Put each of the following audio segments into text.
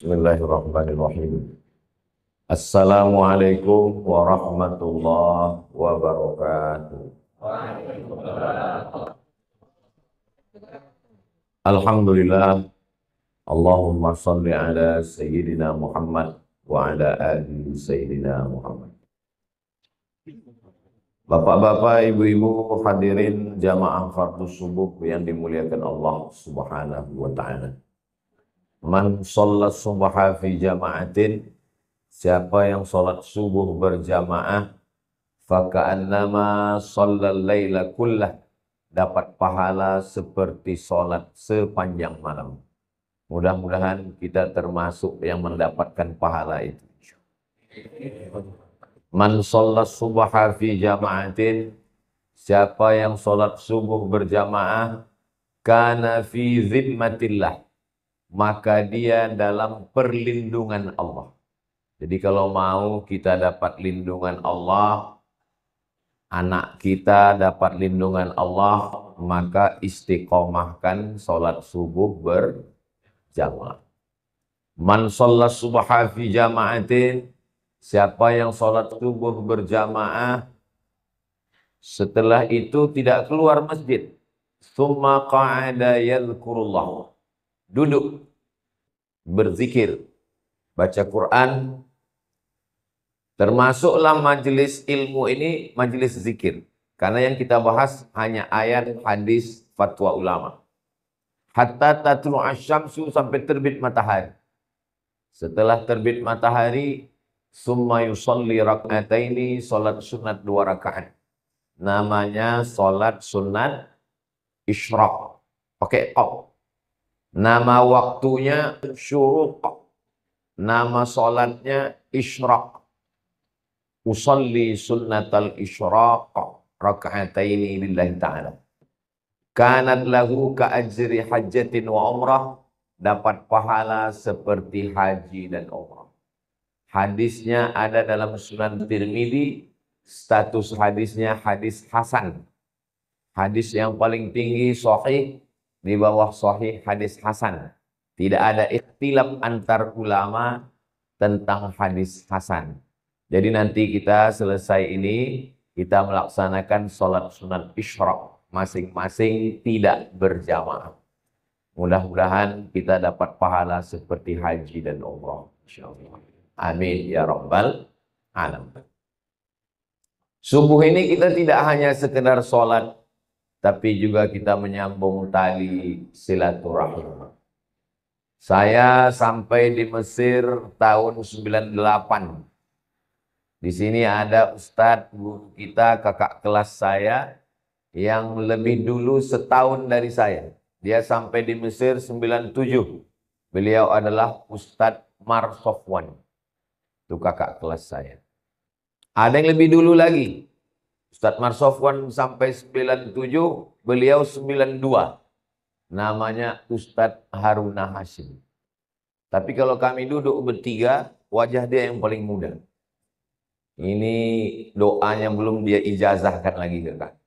Bismillahirrahmanirrahim. Assalamualaikum warahmatullahi wabarakatuh. Alhamdulillah. Allahumma salli ala Sayyidina Muhammad wa ala ali Sayyidina Muhammad. Bapak-bapak, ibu-ibu, hadirin jamaah fardhu subuh yang dimuliakan Allah Subhanahu wa ta'ala. Man shollat subha fi jama'atin, siapa yang sholat subuh berjamaah, faka'annama shallal laila kullah, dapat pahala seperti sholat sepanjang malam. Mudah-mudahan kita termasuk yang mendapatkan pahala itu. Man shollat subha fi jama'atin, siapa yang sholat subuh berjamaah, kana fi zimmatillah, maka dia dalam perlindungan Allah. Jadi kalau mau kita dapat lindungan Allah, anak kita dapat lindungan Allah, maka istiqomahkan sholat subuh berjamaah. Man sholat subha fi jama'atin, siapa yang sholat subuh berjamaah, setelah itu tidak keluar masjid, summa qa'ada yadhkurullah, duduk berzikir, baca Quran, termasuklah majelis ilmu ini majelis zikir. Karena yang kita bahas hanya ayat, hadis, fatwa ulama. Hatta tatlu asyamsu, sampai terbit matahari. Setelah terbit matahari, summa yusalli rak'ataini, salat sunat 2 rakaat. Namanya salat sunat isyraq. Pakai qaf. Nama waktunya syuruq. Nama salatnya isyraq. Usalli sunnatal isyraq raka'ataini lillahi ta'ala. Kanat lahu ka'ajri hajjatin wa umrah, dapat pahala seperti haji dan umrah. Hadisnya ada dalam Sunan Tirmidzi, status hadisnya hadis hasan. Hadis yang paling tinggi sahih, di bawah sahih hadis hasan. Tidak ada ikhtilaf antar ulama tentang hadis hasan. Jadi nanti kita selesai ini, kita melaksanakan sholat sunat isyraq masing-masing tidak berjamaah. Mudah-mudahan kita dapat pahala seperti haji dan umrah, insyaallah. Amin ya rabbal alamin. Subuh ini kita tidak hanya sekedar sholat, tapi juga kita menyambung tali silaturahim. Saya sampai di Mesir tahun 98. Di sini ada Ustadz guru kita, kakak kelas saya, yang lebih dulu setahun dari saya. Dia sampai di Mesir 97. Beliau adalah Ustadz Mar Sofwan. Itu kakak kelas saya. Ada yang lebih dulu lagi. Ustadz Mar Sofwan sampai 97, beliau 92. Namanya Ustadz Haruna Hashim. Tapi kalau kami duduk bertiga, wajah dia yang paling muda. Ini doanya belum dia ijazahkan lagi ke kami.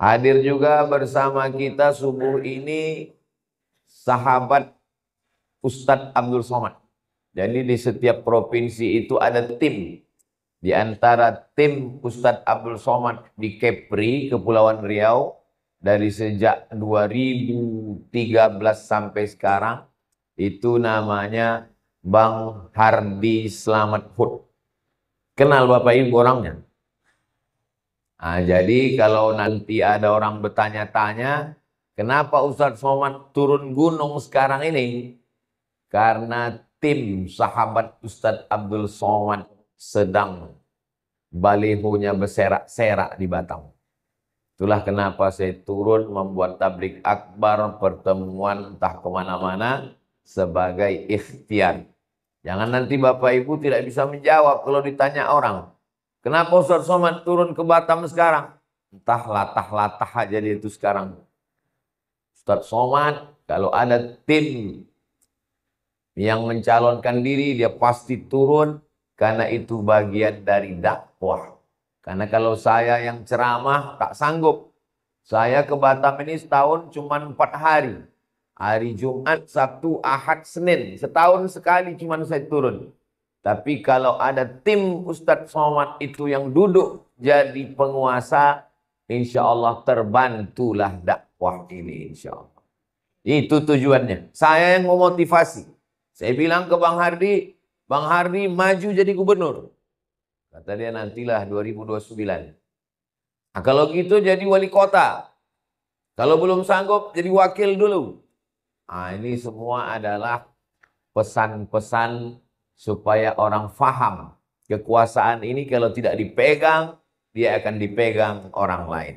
Hadir juga bersama kita subuh ini sahabat Ustadz Abdul Somad. Jadi di setiap provinsi itu ada tim. Di antara tim Ustadz Abdul Somad di Kepri, Kepulauan Riau, dari sejak 2013 sampai sekarang, itu namanya Bang Hardi Slamet Hud. Kenal Bapak Ibu orangnya? Nah, jadi kalau nanti ada orang bertanya-tanya, kenapa Ustadz Somad turun gunung sekarang ini? Karena tim sahabat Ustadz Abdul Somad sedang balihonya berserak-serak di Batam. Itulah kenapa saya turun membuat tablik akbar, pertemuan entah kemana-mana sebagai ikhtiar. Jangan nanti Bapak Ibu tidak bisa menjawab kalau ditanya orang. Kenapa Ustadz Somad turun ke Batam sekarang? Entah latah-latah aja dia itu sekarang. Ustadz Somad kalau ada tim yang mencalonkan diri, dia pasti turun. Karena itu bagian dari dakwah. Karena kalau saya yang ceramah tak sanggup. Saya ke Batam ini setahun cuma 4 hari. Hari Jumat, Sabtu, Ahad, Senin. Setahun sekali cuma saya turun. Tapi kalau ada tim Ustadz Somad itu yang duduk jadi penguasa, insya Allah terbantulah dakwah ini insya Allah. Itu tujuannya. Saya yang memotivasi. Saya bilang ke Bang Hardi maju jadi gubernur. Kata dia nantilah 2029. Nah, kalau gitu jadi wali kota. Kalau belum sanggup jadi wakil dulu. Nah, ini semua adalah pesan-pesan supaya orang faham. Kekuasaan ini kalau tidak dipegang, dia akan dipegang orang lain.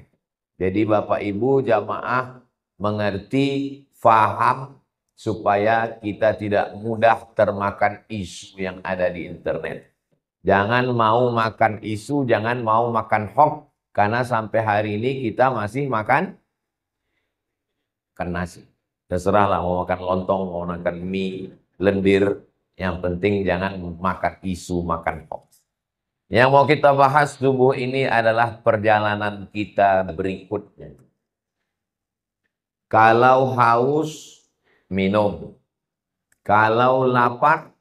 Jadi Bapak Ibu jamaah mengerti, faham, supaya kita tidak mudah termakan isu yang ada di internet. Jangan mau makan isu, jangan mau makan hoax, karena sampai hari ini kita masih makan nasi. Terserahlah mau makan lontong, mau makan mie, lendir, yang penting jangan makan isu, makan hoax. Yang mau kita bahas subuh ini adalah perjalanan kita berikutnya. Kalau haus, minum. Kalau lapar,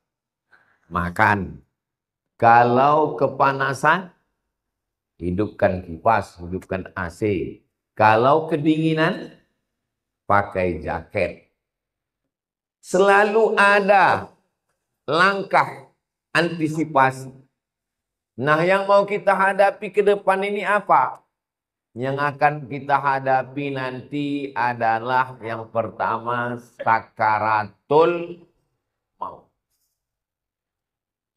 makan. Kalau kepanasan, hidupkan kipas, hidupkan AC. Kalau kedinginan, pakai jaket. Selalu ada langkah antisipasi. Nah, yang mau kita hadapi ke depan ini apa? Yang akan kita hadapi nanti adalah yang pertama sakaratul maut.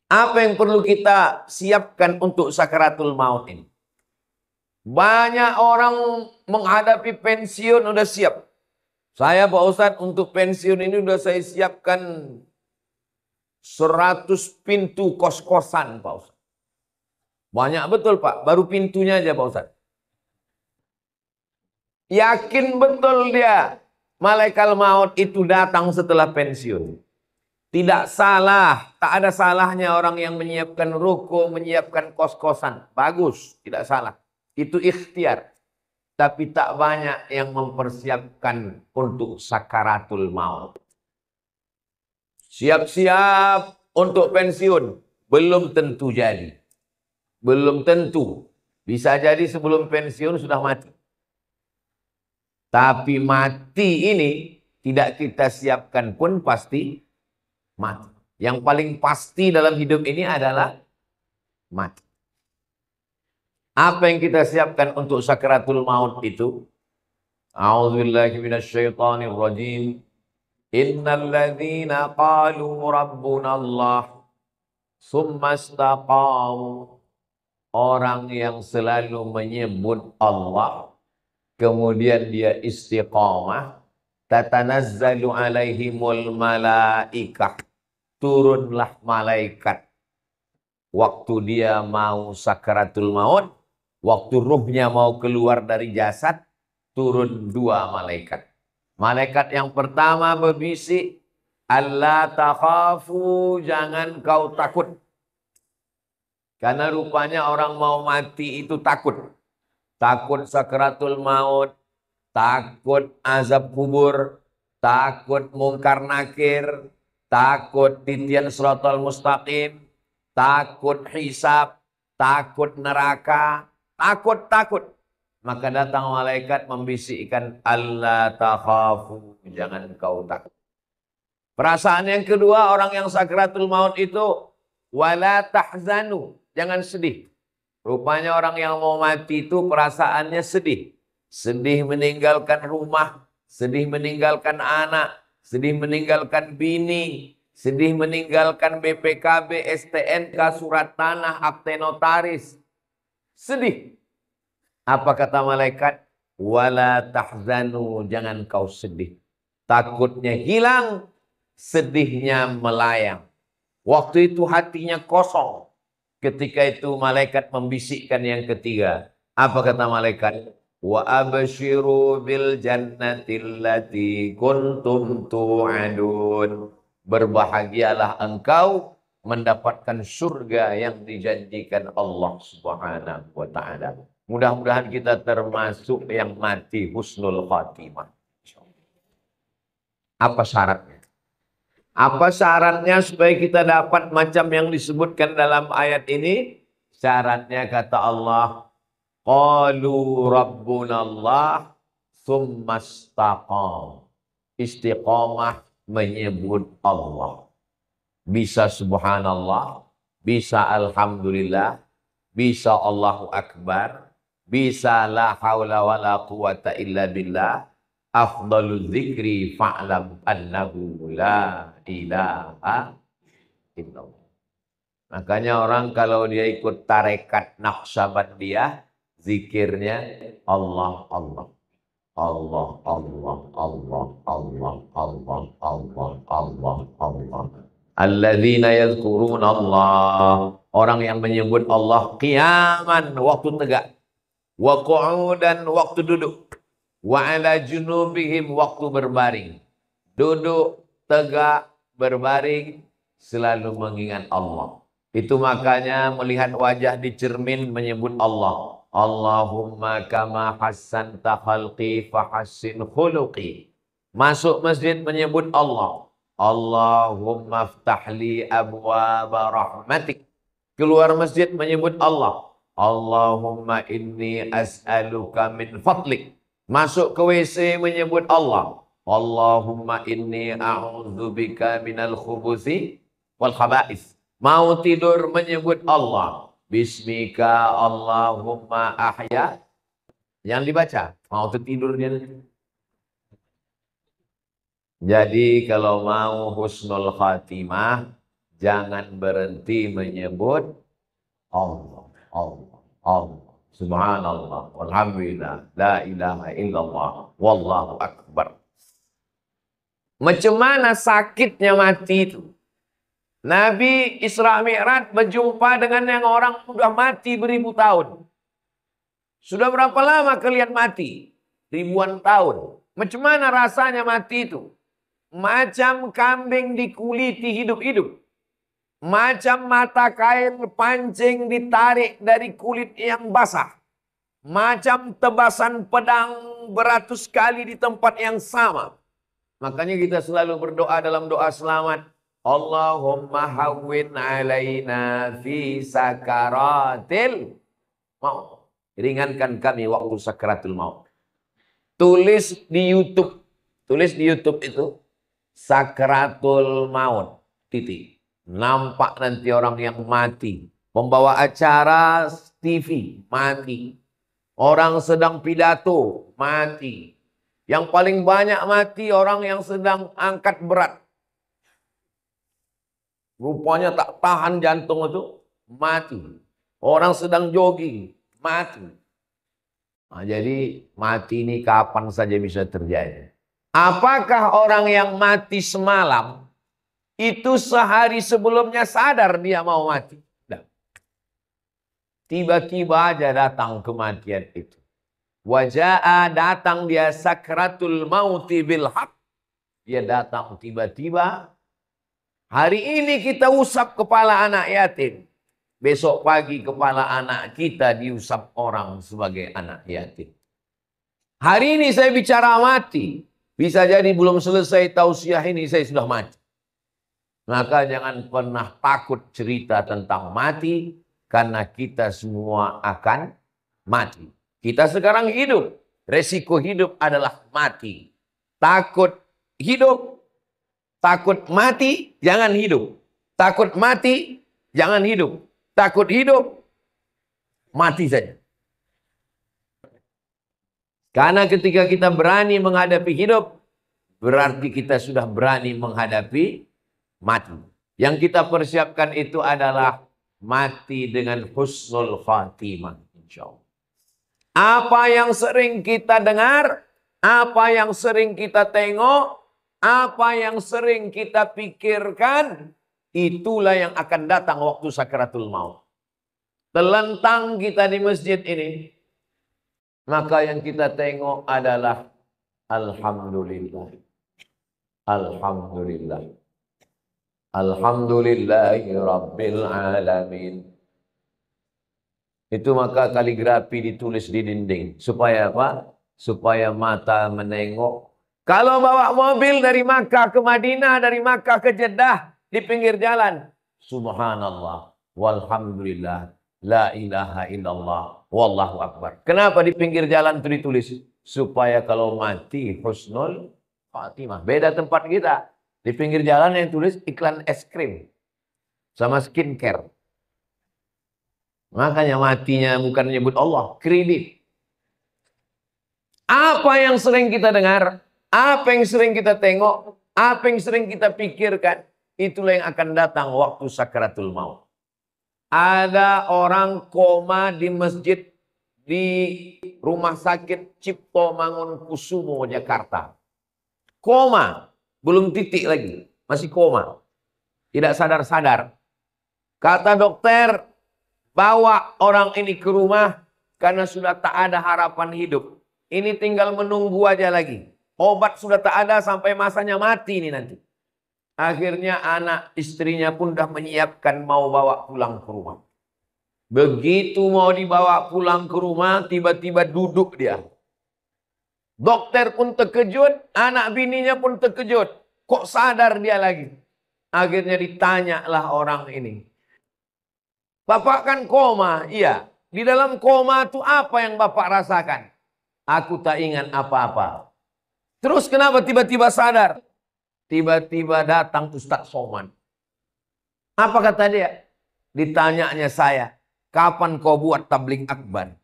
Apa yang perlu kita siapkan untuk sakaratul maut ini? Banyak orang menghadapi pensiun udah siap. Saya Pak Ustadz untuk pensiun ini udah saya siapkan 100 pintu kos-kosan Pak Ustadz. Banyak betul Pak, baru pintunya aja Pak Ustadz. Yakin betul dia malaikat maut itu datang setelah pensiun. Tidak salah, tak ada salahnya orang yang menyiapkan ruko, menyiapkan kos-kosan. Bagus, tidak salah. Itu ikhtiar. Tapi tak banyak yang mempersiapkan untuk sakaratul maut. Siap-siap untuk pensiun. Belum tentu jadi. Belum tentu. Bisa jadi sebelum pensiun sudah mati. Tapi mati ini tidak kita siapkan pun pasti mati. Yang paling pasti dalam hidup ini adalah mati. Apa yang kita siapkan untuk sakaratul maut itu? A'udzubillahi minasyaitonirrajim. Innal ladzina qalu rabbunallah tsumma istaqamu. Orang yang selalu menyebut Allah, kemudian dia istiqamah, tatanazzalu alaihimul malaikah. Turunlah malaikat. Waktu dia mau sakaratul maut, waktu ruhnya mau keluar dari jasad, turun dua malaikat. Malaikat yang pertama berbisik, Allah takhafu, jangan kau takut. Karena rupanya orang mau mati itu takut. Takut sakaratul maut, takut azab kubur, takut mungkar nakir, takut titian siratal mustaqim, takut hisab, takut neraka, takut. Maka datang malaikat membisikkan Allah takhafu, jangan kau takut. Perasaan yang kedua orang yang sakaratul maut itu wala tahzanu, jangan sedih. Rupanya orang yang mau mati itu perasaannya sedih. Sedih meninggalkan rumah, sedih meninggalkan anak, sedih meninggalkan bini, sedih meninggalkan BPKB, STNK, surat tanah, akte notaris. Sedih. Apa kata malaikat? Wala tahzanu, jangan kau sedih. Takutnya hilang, sedihnya melayang. Waktu itu hatinya kosong. Ketika itu malaikat membisikkan yang ketiga. Apa kata malaikat? Wa abshiru bil jannatil lati kuntum tu'adun. Berbahagialah engkau mendapatkan surga yang dijanjikan Allah Subhanahu wa taala. Mudah-mudahan kita termasuk yang mati husnul khatimah. Apa syaratnya? Apa syaratnya supaya kita dapat macam yang disebutkan dalam ayat ini? Syaratnya kata Allah, qalu rabbunallah tsumastaqam. Istiqamah menyebut Allah. Bisa subhanallah, bisa alhamdulillah, bisa Allahu akbar, bisa la haula wala quwata illa billah. Afdalul dzikri fa'lam annahu la ilaha illallah. Makanya orang kalau dia ikut tarekat Naqsabandiyah, zikirnya Allah, Allah. Allah, Allah, Allah, Allah, Allah, Allah, Allah, Allah. Alladzina yadhkuruna Allah. Orang yang menyebut Allah qiyaman, waktu tegak. Wa qu'udan, waktu duduk. Wa ala junubihim, waktu berbaring. Duduk, tegak, berbaring, selalu mengingat Allah. Itu makanya melihat wajah di cermin menyebut Allah. Allahumma kama hassanta khalqi fahassin khuluqi. Masuk masjid menyebut Allah. Allahumma ftahli abwaba rahmatik. Keluar masjid menyebut Allah. Allahumma inni as'aluka min fadlik. Masuk ke WC menyebut Allah. Allahumma inni a'udzubika minal khubuthi wal khaba'is. Mau tidur menyebut Allah. Bismika Allahumma ahya. Yang dibaca. Mau tidur dia. Jadi kalau mau husnul khatimah, jangan berhenti menyebut Allah. Allah. Allah. Subhanallah, walhamdulillah, la ilaha illallah, wallahu akbar. Macam mana sakitnya mati itu? Nabi Isra Mi'raj berjumpa dengan yang orang sudah mati beribu tahun. Sudah berapa lama kalian mati? Ribuan tahun. Macam mana rasanya mati itu? Macam kambing dikuliti hidup-hidup. Macam mata kail pancing ditarik dari kulit yang basah. Macam tebasan pedang beratus kali di tempat yang sama. Makanya kita selalu berdoa dalam doa selamat. Allahumma hawwin alaina fi sakaratil maut. Ringankan kami waktu sakaratul maut. Tulis di YouTube. Tulis di YouTube itu sakaratul maut. Titik. Nampak nanti orang yang mati. Pembawa acara TV mati. Orang sedang pidato mati. Yang paling banyak mati orang yang sedang angkat berat. Rupanya tak tahan jantung itu mati. Orang sedang jogging mati. Nah, jadi mati ini kapan saja bisa terjadi. Apakah orang yang mati semalam itu sehari sebelumnya sadar dia mau mati? Tiba-tiba aja datang kematian itu. Waja'a, datang dia sakratul mauti bil haq. Dia datang tiba-tiba. Hari ini kita usap kepala anak yatim. Besok pagi kepala anak kita diusap orang sebagai anak yatim. Hari ini saya bicara mati. Bisa jadi belum selesai tausiah ini saya sudah mati. Maka jangan pernah takut cerita tentang mati, karena kita semua akan mati. Kita sekarang hidup, resiko hidup adalah mati. Takut hidup, takut mati, jangan hidup. Takut mati, jangan hidup. Takut hidup, mati saja. Karena ketika kita berani menghadapi hidup, berarti kita sudah berani menghadapi mati. Yang kita persiapkan itu adalah mati dengan husnul khatimah, insyaallah. Apa yang sering kita dengar, apa yang sering kita tengok, apa yang sering kita pikirkan, itulah yang akan datang waktu sakaratul maut. Telentang kita di masjid ini, maka yang kita tengok adalah alhamdulillah. Alhamdulillah. Alhamdulillahi Rabbil Alamin. Itu maka kaligrafi ditulis di dinding. Supaya apa? Supaya mata menengok, Kalau bawa mobil dari Makkah ke Madinah, dari Makkah ke Jeddah, di pinggir jalan. Subhanallah, walhamdulillah, la ilaha illallah, wallahu akbar. Kenapa di pinggir jalan itu ditulis? Supaya kalau mati husnul khatimah. Beda tempat kita. Di pinggir jalan yang tulis iklan es krim. Sama skincare. Makanya matinya bukan menyebut Allah, kredit. Apa yang sering kita dengar, apa yang sering kita tengok, apa yang sering kita pikirkan, itulah yang akan datang waktu sakaratul maut. Ada orang koma di masjid di Rumah Sakit Cipto Mangunkusumo, Jakarta. Koma, belum titik lagi, masih koma. Tidak sadar-sadar. Kata dokter, bawa orang ini ke rumah karena sudah tak ada harapan hidup. Ini tinggal menunggu aja lagi. Obat sudah tak ada sampai masanya mati ini nanti. Akhirnya anak istrinya pun sudah menyiapkan mau bawa pulang ke rumah. Begitu mau dibawa pulang ke rumah, tiba-tiba duduk dia. Dokter pun terkejut, anak bininya pun terkejut. Kok sadar dia lagi? Akhirnya ditanyalah orang ini. Bapak kan koma, iya. Di dalam koma itu apa yang Bapak rasakan? Aku tak ingat apa-apa. Terus kenapa tiba-tiba sadar? Tiba-tiba datang Ustadz Somad. Apa kata dia? Ditanyanya saya, kapan kau buat tabligh akbar?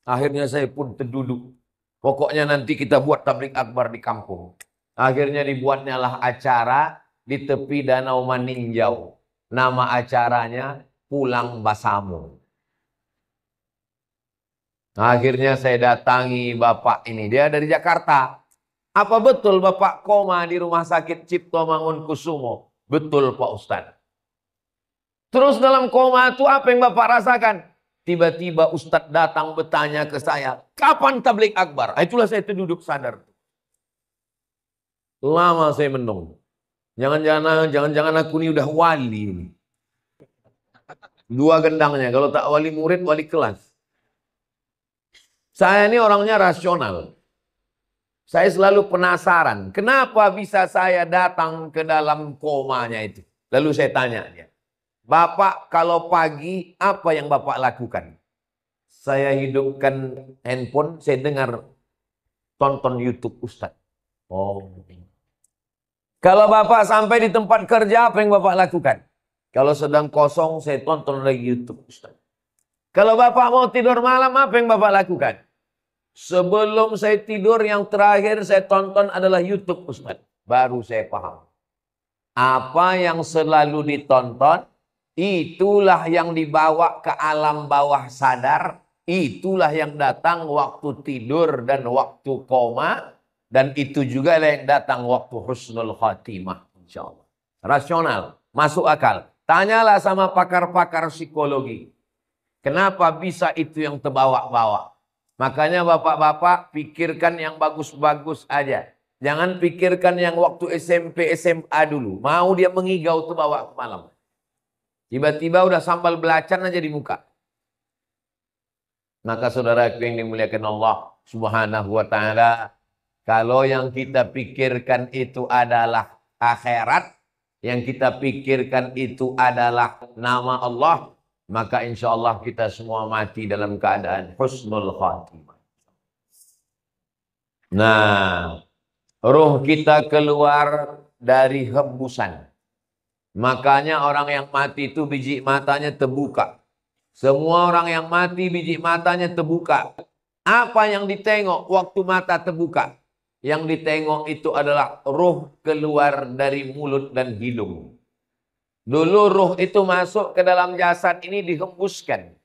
Akhirnya saya pun terduduk. Pokoknya nanti kita buat tabligh akbar di kampung. Akhirnya dibuatnya lah acara di tepi Danau Maninjau. Nama acaranya Pulang Basamu. Akhirnya saya datangi bapak ini. Dia dari Jakarta. Apa betul bapak koma di Rumah Sakit Cipto Mangunkusumo? Betul Pak Ustadz. Terus dalam koma itu apa yang bapak rasakan? Tiba-tiba Ustadz datang bertanya ke saya. Kapan tabligh akbar? Itulah saya terduduk sadar. Lama saya menung. Jangan-jangan aku ini udah wali. Dua gendangnya. Kalau tak wali murid, wali kelas. Saya ini orangnya rasional. Saya selalu penasaran. Kenapa bisa saya datang ke dalam komanya itu? Lalu saya tanya dia. Bapak kalau pagi apa yang Bapak lakukan? Saya hidupkan handphone. Saya dengar tonton YouTube Ustadz. Oh. Kalau Bapak sampai di tempat kerja apa yang Bapak lakukan? Kalau sedang kosong saya tonton lagi YouTube Ustadz. Kalau Bapak mau tidur malam, apa yang Bapak lakukan? Sebelum saya tidur, yang terakhir saya tonton adalah YouTube, Ustaz. Baru saya paham. Apa yang selalu ditonton, itulah yang dibawa ke alam bawah sadar. Itulah yang datang waktu tidur dan waktu koma. Dan itu juga yang datang waktu husnul khatimah. InsyaAllah. Rasional, masuk akal. Tanyalah sama pakar-pakar psikologi. Kenapa bisa itu yang terbawa-bawa? Makanya bapak-bapak pikirkan yang bagus-bagus aja. Jangan pikirkan yang waktu SMP, SMA dulu. Mau dia mengigau terbawa ke malam. Tiba-tiba udah sambal belacan aja di muka. Maka saudaraku yang dimuliakan Allah Subhanahu wa ta'ala. Kalau yang kita pikirkan itu adalah akhirat. Yang kita pikirkan itu adalah nama Allah. Maka insya Allah kita semua mati dalam keadaan husnul khatimah. Nah, ruh kita keluar dari hembusan. Makanya orang yang mati itu biji matanya terbuka. Semua orang yang mati biji matanya terbuka. Apa yang ditengok waktu mata terbuka? Yang ditengok itu adalah ruh keluar dari mulut dan hidung. Dulu ruh itu masuk ke dalam jasad ini dihembuskan.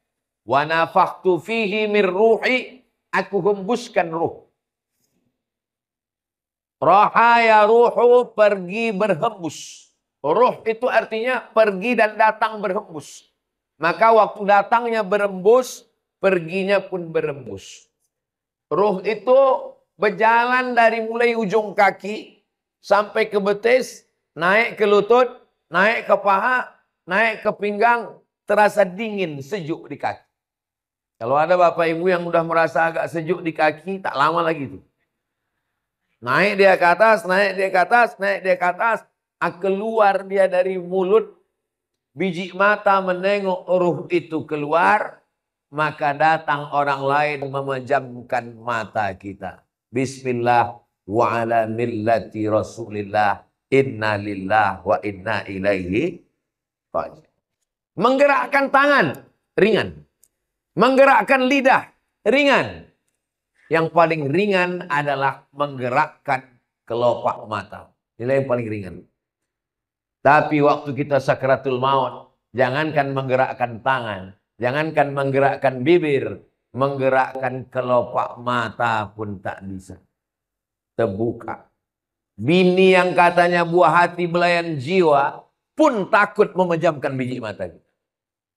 Wa nafakhtu fihi mir ruhi, aku hembuskan ruh. Rahaya ruhu, pergi berhembus. Ruh itu artinya pergi dan datang berhembus. Maka waktu datangnya berhembus, perginya pun berhembus. Ruh itu berjalan dari mulai ujung kaki sampai ke betis, naik ke lutut, naik ke paha, naik ke pinggang, terasa dingin, sejuk di kaki. Kalau ada bapak ibu yang udah merasa agak sejuk di kaki, tak lama lagi itu. Naik dia ke atas, naik dia ke atas, naik dia ke atas. Keluar dia dari mulut. Biji mata menengok ruh itu keluar. Maka datang orang lain memejamkan mata kita. Bismillah wa ala millati Rasulillah. Inna lillah wa inna ilaihi raji'un. Menggerakkan tangan, ringan. Menggerakkan lidah, ringan. Yang paling ringan adalah menggerakkan kelopak mata. Inilah yang paling ringan. Tapi waktu kita sakratul maut, jangankan menggerakkan tangan, jangankan menggerakkan bibir, menggerakkan kelopak mata pun tak bisa. Terbuka. Bini yang katanya buah hati belayan jiwa pun takut memejamkan biji mata.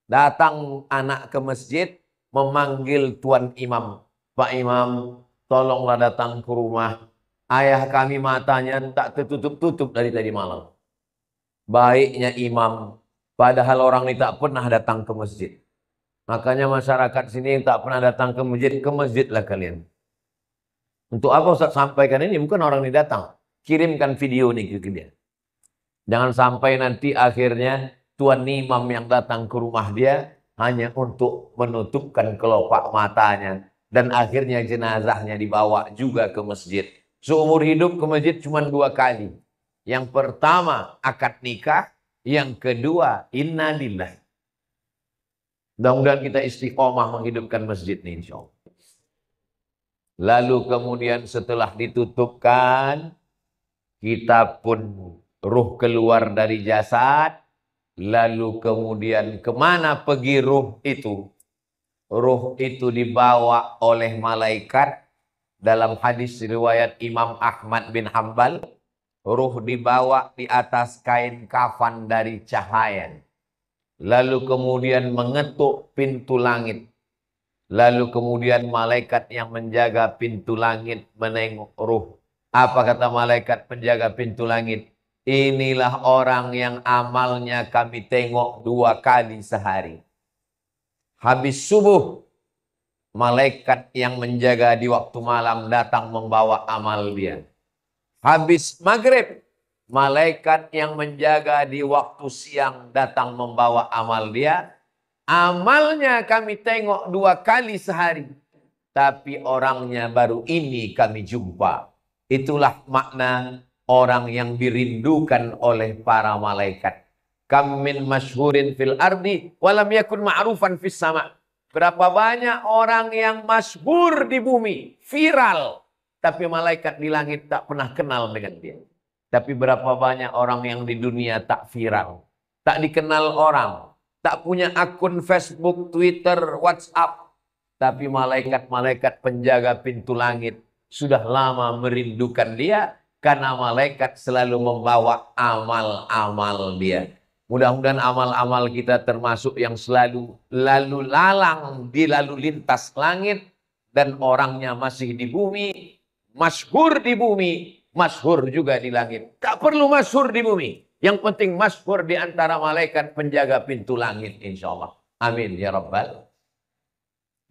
Datang anak ke masjid, memanggil tuan imam. Pak Imam, tolonglah datang ke rumah. Ayah kami matanya tak tertutup-tutup dari tadi malam. Baiknya imam, padahal orang ini tak pernah datang ke masjid. Makanya masyarakat sini yang tak pernah datang ke masjidlah kalian. Untuk apa Ustaz sampaikan ini? Bukan orang ini datang. Kirimkan video ini ke dia. Jangan sampai nanti akhirnya tuan imam yang datang ke rumah dia hanya untuk menutupkan kelopak matanya. Dan akhirnya jenazahnya dibawa juga ke masjid. Seumur hidup ke masjid cuma 2 kali. Yang pertama akad nikah. Yang kedua innalillah. Mudah-mudahan kita istiqomah menghidupkan masjid ini insya Allah. Lalu kemudian setelah ditutupkan. Kita pun ruh keluar dari jasad. Lalu kemudian kemana pergi ruh itu? Ruh itu dibawa oleh malaikat. Dalam hadis riwayat Imam Ahmad bin Hanbal. Ruh dibawa di atas kain kafan dari cahaya. Lalu kemudian mengetuk pintu langit. Lalu kemudian malaikat yang menjaga pintu langit menengok ruh. Apa kata malaikat penjaga pintu langit? Inilah orang yang amalnya kami tengok 2 kali sehari. Habis subuh, malaikat yang menjaga di waktu malam datang membawa amal dia. Habis maghrib, malaikat yang menjaga di waktu siang datang membawa amal dia. Amalnya kami tengok 2 kali sehari. Tapi orangnya baru ini kami jumpa. Itulah makna orang yang dirindukan oleh para malaikat. Kam min masyhurin fil ardi walam yakun ma'rufan fis sama. Berapa banyak orang yang masyhur di bumi, viral, tapi malaikat di langit tak pernah kenal dengan dia. Tapi berapa banyak orang yang di dunia tak viral, tak dikenal orang, tak punya akun Facebook, Twitter, WhatsApp, tapi malaikat-malaikat penjaga pintu langit sudah lama merindukan dia karena malaikat selalu membawa amal-amal dia. Mudah-mudahan amal-amal kita termasuk yang selalu lalu lalang di lalu lintas langit dan orangnya masih di bumi, masyhur di bumi, masyhur juga di langit. Tak perlu masyhur di bumi. Yang penting masyhur di antara malaikat penjaga pintu langit insyaallah. Amin ya rabbal.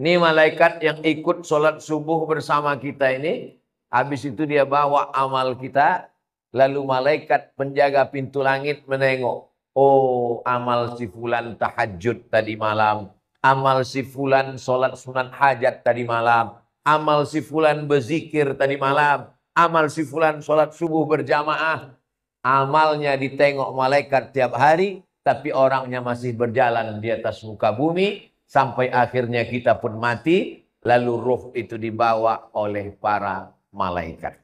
Ini malaikat yang ikut sholat subuh bersama kita ini. Habis itu dia bawa amal kita. Lalu malaikat penjaga pintu langit menengok. Oh, amal si fulan tahajud tadi malam. Amal si fulan sholat sunat hajat tadi malam. Amal si fulan berzikir tadi malam. Amal si fulan sholat subuh berjamaah. Amalnya ditengok malaikat tiap hari. Tapi orangnya masih berjalan di atas muka bumi. Sampai akhirnya kita pun mati. Lalu ruh itu dibawa oleh para malaikat.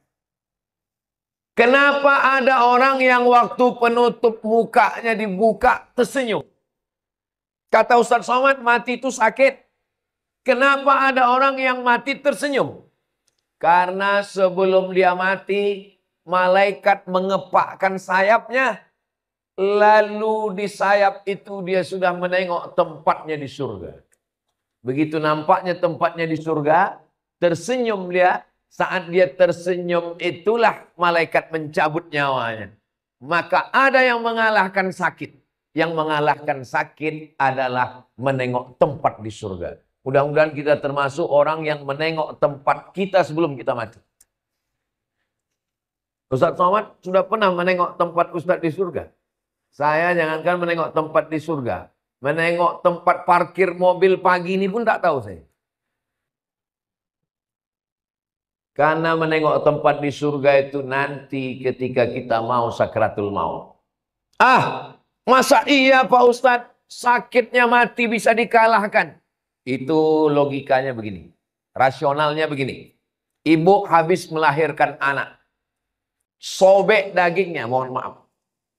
Kenapa ada orang yang waktu penutup mukanya dibuka tersenyum? Kata Ustaz Somad, mati itu sakit. Kenapa ada orang yang mati tersenyum? Karena sebelum dia mati, malaikat mengepakkan sayapnya. Lalu di sayap itu dia sudah menengok tempatnya di surga. Begitu nampaknya tempatnya di surga, tersenyum dia. Saat dia tersenyum itulah malaikat mencabut nyawanya. Maka ada yang mengalahkan sakit. Yang mengalahkan sakit adalah menengok tempat di surga. Mudah-mudahan kita termasuk orang yang menengok tempat kita sebelum kita mati. Ustaz Somad sudah pernah menengok tempat Ustaz di surga? Saya jangankan menengok tempat di surga. Menengok tempat parkir mobil pagi ini pun tak tahu saya. Karena menengok tempat di surga itu nanti ketika kita mau sakratul maut. Ah, masa iya Pak Ustadz sakitnya mati bisa dikalahkan? Itu logikanya begini. Rasionalnya begini. Ibu habis melahirkan anak. Sobek dagingnya, mohon maaf.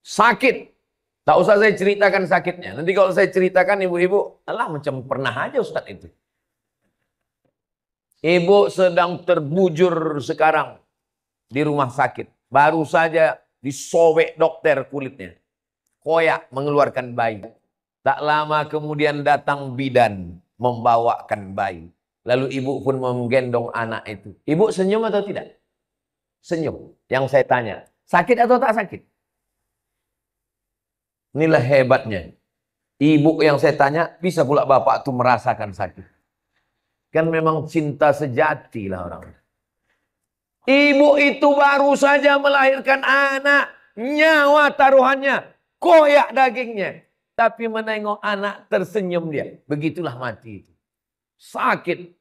Sakit. Tak usah saya ceritakan sakitnya. Nanti kalau saya ceritakan ibu-ibu, alah macam pernah aja Ustadz itu. Ibu sedang terbujur sekarang di rumah sakit. Baru saja disobek dokter kulitnya. Koyak mengeluarkan bayi. Tak lama kemudian datang bidan membawakan bayi. Lalu ibu pun menggendong anak itu. Ibu senyum atau tidak? Senyum. Yang saya tanya, sakit atau tak sakit? Inilah hebatnya. Ibu yang saya tanya, bisa pula bapak tuh merasakan sakit. Kan memang cinta sejati lah orang. Ibu itu baru saja melahirkan anak. Nyawa taruhannya. Koyak dagingnya. Tapi menengok anak tersenyum dia. Begitulah mati itu. Sakit.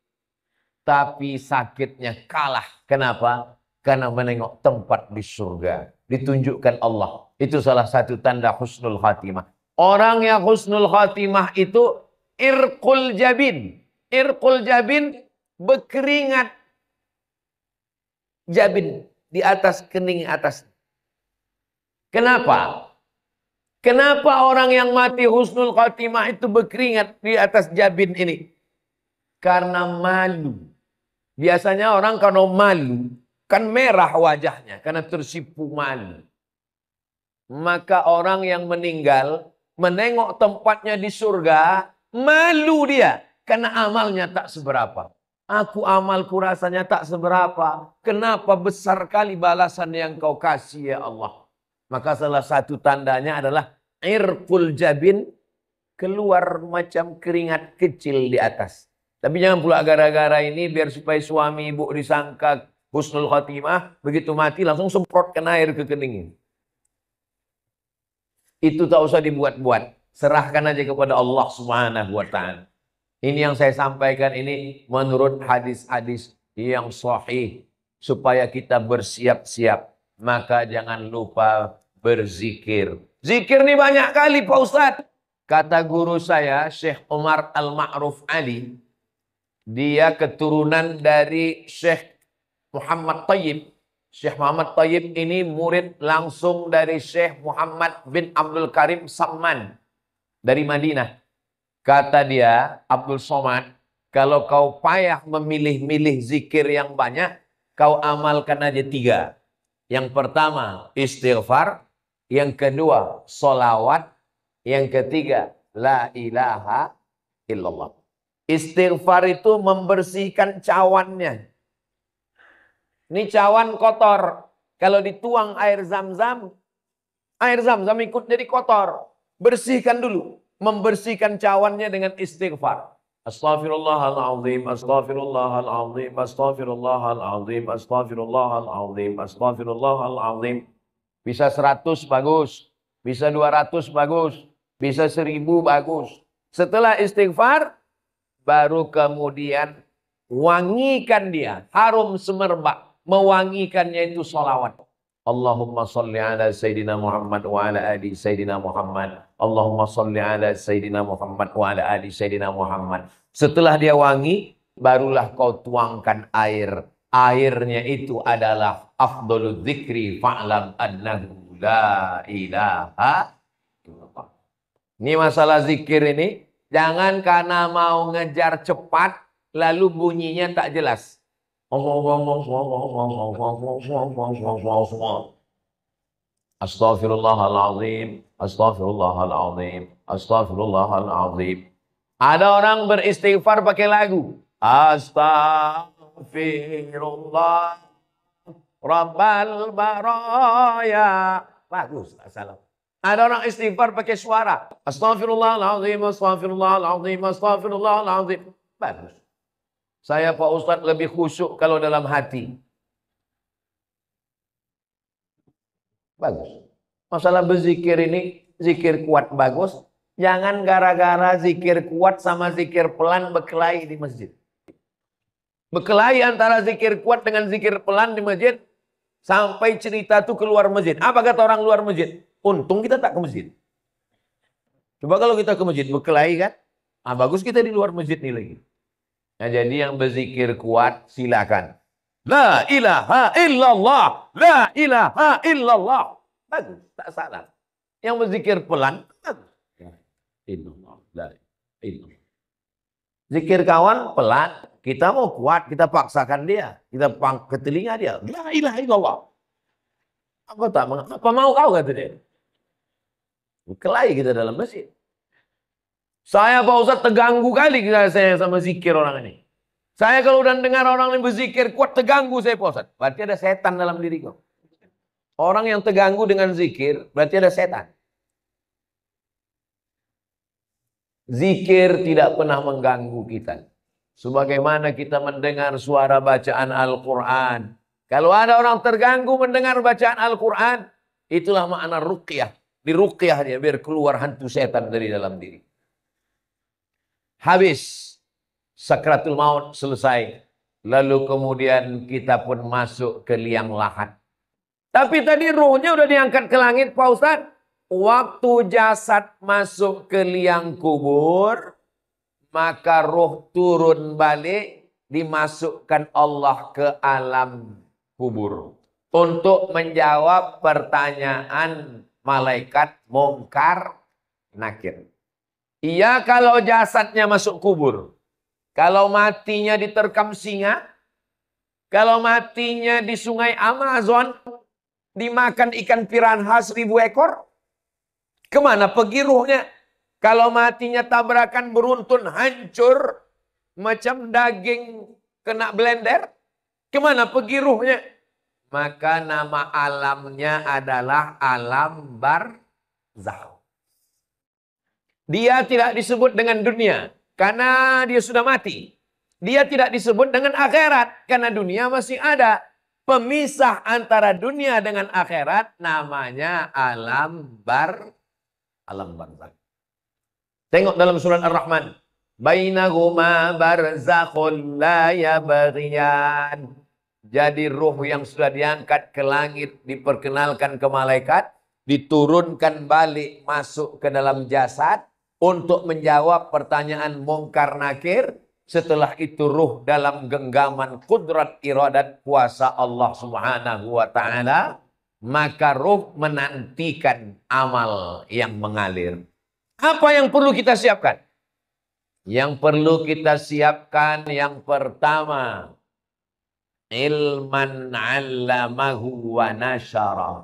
Tapi sakitnya kalah. Kenapa? Karena menengok tempat di surga. Ditunjukkan Allah. Itu salah satu tanda husnul khatimah. Orang yang husnul khatimah itu irqul jabin. Irqul jabin berkeringat jabin di atas kening atas. Kenapa? Kenapa orang yang mati husnul khatimah itu berkeringat di atas jabin ini? Karena malu. Biasanya orang kalau malu kan merah wajahnya karena tersipu malu. Maka orang yang meninggal menengok tempatnya di surga, malu dia karena amalnya tak seberapa. Aku amalku rasanya tak seberapa. Kenapa besar kali balasan yang kau kasih ya Allah. Maka salah satu tandanya adalah irqul jabin, keluar macam keringat kecil di atas. Tapi jangan pula gara-gara ini biar supaya suami ibu disangka husnul khatimah, begitu mati langsung semprotkan air ke keningnya. Itu tak usah dibuat-buat. Serahkan aja kepada Allah Subhanahu wa taala. Ini yang saya sampaikan ini menurut hadis-hadis yang sahih supaya kita bersiap-siap. Maka jangan lupa berzikir. Zikir ini banyak kali Pak Ustadz. Kata guru saya Syekh Umar Al-Ma'ruf Ali, dia keturunan dari Syekh Muhammad Tayyib. Syekh Muhammad Tayyib ini murid langsung dari Syekh Muhammad bin Abdul Karim Samman dari Madinah. Kata dia, Abdul Somad, kalau kau payah memilih-milih zikir yang banyak, kau amalkan aja 3. Yang pertama, istighfar. Yang kedua, solawat. Yang ketiga, la ilaha illallah. Istighfar itu membersihkan cawannya. Ini cawan kotor. Kalau dituang air zam-zam ikut jadi kotor. Bersihkan dulu. Membersihkan cawannya dengan istighfar. Astaghfirullahaladzim, astaghfirullahaladzim, astaghfirullahaladzim, astaghfirullahaladzim, astaghfirullahaladzim. Bisa 100 bagus. Bisa 200 bagus. Bisa 1000 bagus. Setelah istighfar, baru kemudian wangikan dia. Harum semerbak. Mewangikannya itu sholawat. Allahumma salli ala Sayyidina Muhammad wa ala ali Sayyidina Muhammad. Allahumma salli ala Sayyidina Muhammad wa ala ali Sayyidina Muhammad. Setelah dia wangi, barulah kau tuangkan air. Airnya itu adalah afdolul dzikri fa'lam annahu la ilaha illallah. Ini masalah zikir ini. Jangan karena mau ngejar cepat, lalu bunyinya tak jelas. Astaghfirullahaladzim, astaghfirullahaladzim, astaghfirullahaladzim. Ada orang beristighfar pakai lagu. Astaghfirullah Rabbal baraya. Bagus, salam. Ada orang istighfar pakai suara. Astaghfirullahaladzim, astaghfirullahaladzim, astaghfirullahaladzim. Bagus. Saya Pak Ustadz lebih khusyuk kalau dalam hati. Bagus. Masalah berzikir ini, zikir kuat bagus. Jangan gara-gara zikir kuat sama zikir pelan berkelahi di masjid. Berkelahi antara zikir kuat dengan zikir pelan di masjid. Sampai cerita tuh keluar masjid. Apa kata orang luar masjid? Untung kita tak ke masjid. Coba kalau kita ke masjid berkelahi kan? Bagus kita di luar masjid nih lagi. Nah, jadi yang berzikir kuat silakan. La ilaha illallah. La ilaha illallah. Bagus, tak salah. Yang berzikir pelan, bagus. La illallah. La illallah. Zikir kawan pelan. Kita mau kuat, kita paksakan dia. Kita ke telinga dia. La ilaha illallah. Apa mau kau kata dia. Berkelahi kita dalam masjid. Saya Pak Ustaz terganggu kali saya sama zikir orang ini. Saya kalau udah dengar orang yang berzikir kuat terganggu saya Pak Ustaz. Berarti ada setan dalam diri kau. Orang yang terganggu dengan zikir berarti ada setan. Zikir tidak pernah mengganggu kita. Sebagaimana kita mendengar suara bacaan Al-Quran. Kalau ada orang terganggu mendengar bacaan Al-Quran, itulah makna ruqyah. Di ruqyah dia biar keluar hantu setan dari dalam diri. Habis sakratul maut selesai. Lalu kemudian kita pun masuk ke liang lahat. Tapi tadi ruhnya udah diangkat ke langit Pak Ustadz. Waktu jasad masuk ke liang kubur, maka roh turun balik, dimasukkan Allah ke alam kubur. Untuk menjawab pertanyaan malaikat Munkar Nakir. Iya kalau jasadnya masuk kubur. Kalau matinya diterkam singa. Kalau matinya di sungai Amazon. Dimakan ikan piranha 1000 ekor. Kemana pergi ruhnya? Kalau matinya tabrakan beruntun hancur. Macam daging kena blender. Kemana pergi ruhnya? Maka nama alamnya adalah alam barzakh. Dia tidak disebut dengan dunia. Karena dia sudah mati. Dia tidak disebut dengan akhirat. Karena dunia masih ada. Pemisah antara dunia dengan akhirat namanya alam barzakh. Tengok dalam surat Ar-Rahman. Bainahuma barzakhun la yabghiyan. Jadi ruh yang sudah diangkat ke langit diperkenalkan ke malaikat, diturunkan balik masuk ke dalam jasad untuk menjawab pertanyaan Munkar Nakir. Setelah itu ruh dalam genggaman kudrat iradat kuasa Allah Subhanahu wa taala, maka ruh menantikan amal yang mengalir. Apa yang perlu kita siapkan? Yang perlu kita siapkan yang pertama, ilman 'allamahu wa nasyara.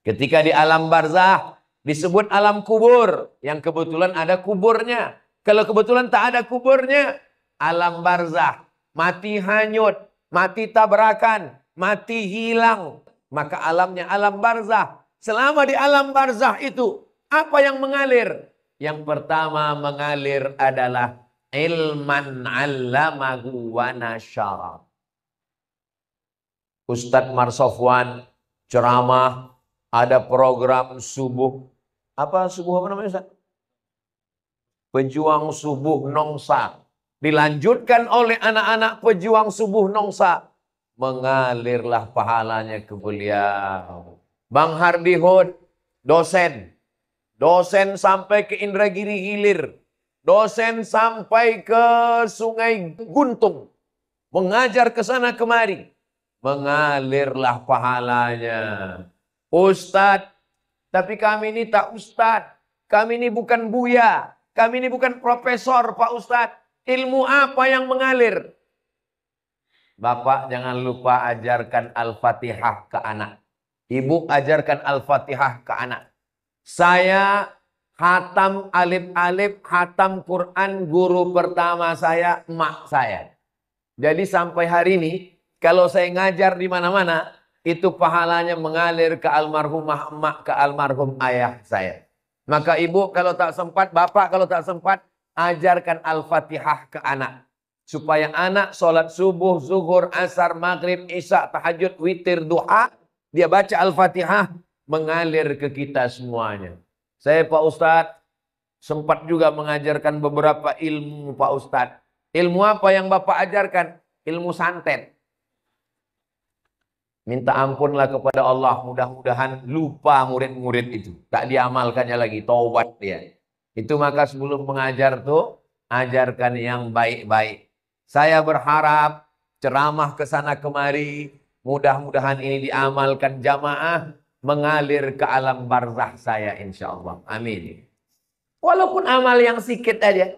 Ketika di alam barzakh disebut alam kubur, yang kebetulan ada kuburnya. Kalau kebetulan tak ada kuburnya, alam barzakh, mati hanyut, mati tabrakan, mati hilang, maka alamnya alam barzakh. Selama di alam barzakh itu, apa yang mengalir? Yang pertama mengalir adalah ilman 'allamahu wa nasyara. Ustadz Marsofwan ceramah, ada program subuh. Apa subuh apa namanya Ustaz? Pejuang subuh Nongsa. Dilanjutkan oleh anak-anak pejuang subuh Nongsa. Mengalirlah pahalanya ke beliau. Bang Hardi Hud, dosen. Dosen sampai ke Indragiri Hilir. Dosen sampai ke Sungai Guntung. Mengajar ke sana kemari. Mengalirlah pahalanya. Ustadz, tapi kami ini tak ustadz. Kami ini bukan buya. Kami ini bukan profesor Pak Ustadz. Ilmu apa yang mengalir? Bapak jangan lupa ajarkan Al-Fatihah ke anak. Ibu ajarkan Al-Fatihah ke anak. Saya khatam alif-alif, khatam Quran, guru pertama saya, emak saya. Jadi sampai hari ini, kalau saya ngajar di mana-mana, itu pahalanya mengalir ke almarhumah emak, ke almarhum ayah saya. Maka ibu kalau tak sempat, bapak kalau tak sempat, ajarkan Al-Fatihah ke anak. Supaya anak sholat subuh, zuhur, asar, maghrib, isya, tahajud, witir, duha, dia baca Al-Fatihah, mengalir ke kita semuanya. Saya Pak Ustadz sempat juga mengajarkan beberapa ilmu Pak Ustadz. Ilmu apa yang Bapak ajarkan? Ilmu santet. Minta ampunlah kepada Allah, mudah-mudahan lupa murid-murid itu. Tak diamalkannya lagi, taubat dia. Itu maka sebelum mengajar tuh, ajarkan yang baik-baik. Saya berharap ceramah ke sana kemari, mudah-mudahan ini diamalkan jamaah, mengalir ke alam barzah saya insya Allah. Amin. Walaupun amal yang sedikit aja.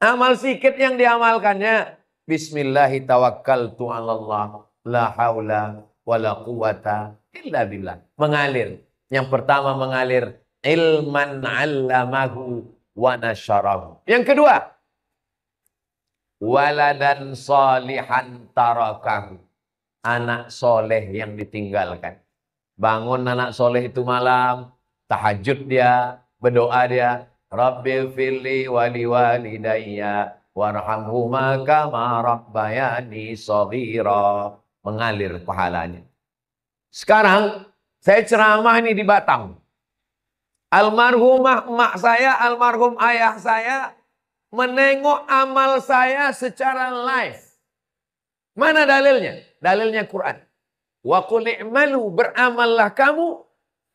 Amal sedikit yang diamalkannya. Bismillahirrahmanirrahim. La haula wala quwata illa billah. Mengalir. Yang pertama mengalir. Ilman 'allamahu wa nasyarahu. Yang kedua. Waladan salihan tarakahu. Anak soleh yang ditinggalkan. Bangun anak soleh itu malam. Tahajud dia. Berdoa dia. Rabbi firli wali walidayya. Warhamhuma kama rabbayani shaghira. Mengalir pahalanya. Sekarang saya ceramah ini di Batam. Almarhumah emak saya, almarhum ayah saya menengok amal saya secara live. Mana dalilnya? Dalilnya Quran. Wa qul i'malu, beramallah kamu,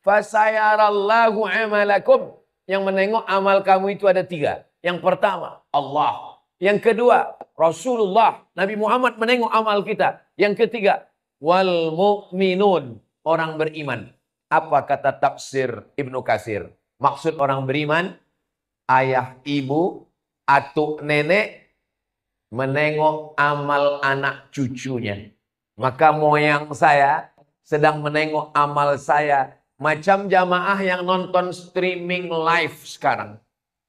fasayarallahu amalakum. Yang menengok amal kamu itu ada 3. Yang pertama, Allah. Yang kedua, Rasulullah. Nabi Muhammad menengok amal kita. Yang ketiga, wal mu'minun. Orang beriman. Apa kata tafsir Ibnu Katsir? Maksud orang beriman, ayah, ibu, atuk, nenek, menengok amal anak cucunya. Maka moyang saya sedang menengok amal saya. Macam jamaah yang nonton streaming live sekarang.